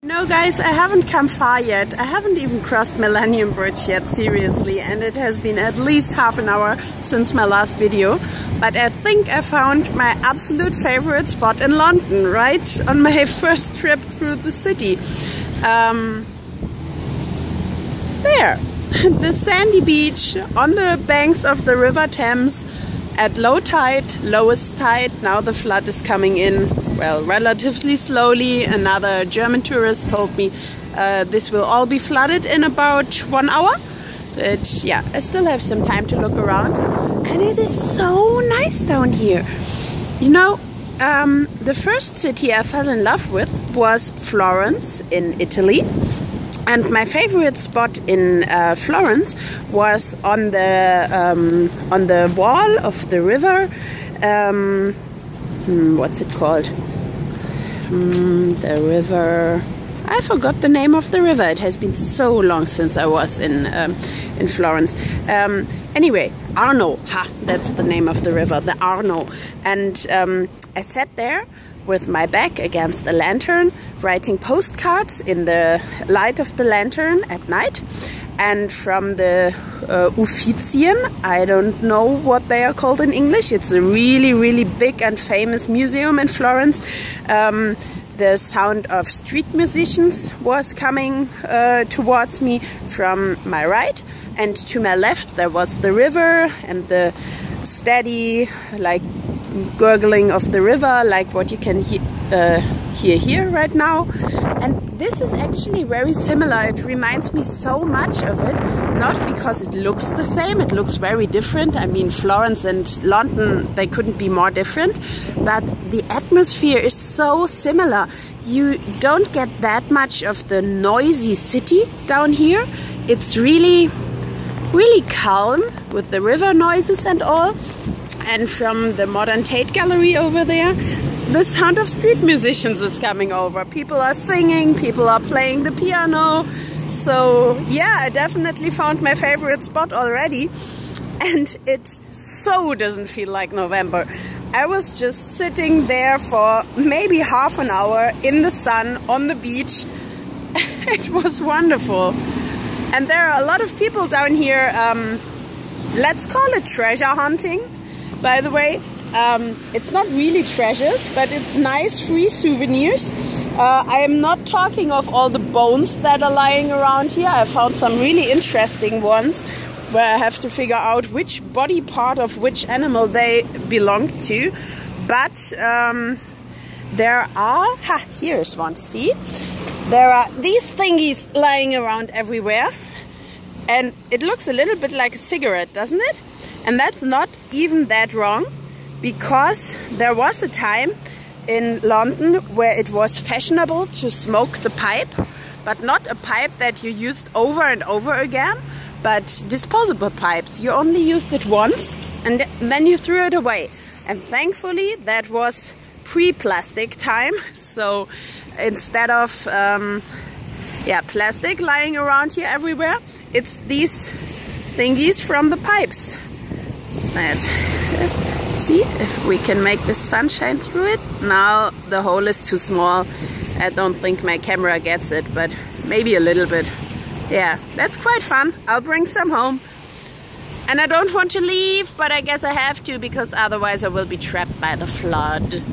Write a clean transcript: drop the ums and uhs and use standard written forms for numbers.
No guys, I haven't come far yet. I haven't even crossed Millennium Bridge yet, seriously, and it has been at least half an hour since my last video. But I think I found my absolute favorite spot in London, right on my first trip through the city. There, the sandy beach on the banks of the River Thames at low tide, lowest tide. Now the flood is coming in, well, relatively slowly. Another German tourist told me this will all be flooded in about 1 hour. But yeah, I still have some time to look around. And it is so nice down here. You know, the first city I fell in love with was Florence in Italy. And my favorite spot in Florence was on the wall of the river. What's it called? The river. I forgot the name of the river. It has been so long since I was in Florence. Anyway, Arno. Ha, that's the name of the river, the Arno. And I sat there with my back against a lantern, writing postcards in the light of the lantern at night. And from the Uffizien, I don't know what they are called in English. It's a really, really big and famous museum in Florence. The sound of street musicians was coming towards me from my right. And to my left there was the river and the steady, like, gurgling of the river, like what you can hear here right now. And this is actually very similar. It reminds me so much of it, not because it looks the same, it looks very different. I mean, Florence and London, they couldn't be more different, but the atmosphere is so similar. You don't get that much of the noisy city down here. It's really, really calm with the river noises and all. And from the Modern Tate Gallery over there, the sound of street musicians is coming over. People are singing, people are playing the piano. So yeah, I definitely found my favorite spot already. And it so doesn't feel like November. I was just sitting there for maybe half an hour in the sun on the beach. It was wonderful. And there are a lot of people down here, let's call it treasure hunting. By the way, it's not really treasures, but it's nice free souvenirs. I am not talking of all the bones that are lying around here. I found some really interesting ones where I have to figure out which body part of which animal they belong to. But there are, here's one, see? There are these thingies lying around everywhere. And it looks a little bit like a cigarette, doesn't it? And that's not even that wrong, because there was a time in London where it was fashionable to smoke the pipe, but not a pipe that you used over and over again, but disposable pipes. You only used it once and then you threw it away. And thankfully that was pre-plastic time. So instead of plastic lying around here everywhere, it's these thingies from the pipes. Let's see if we can make the sunshine through it. Now the hole is too small. I don't think my camera gets it, but maybe a little bit. Yeah, that's quite fun. I'll bring some home. And I don't want to leave, but I guess I have to, because otherwise I will be trapped by the flood.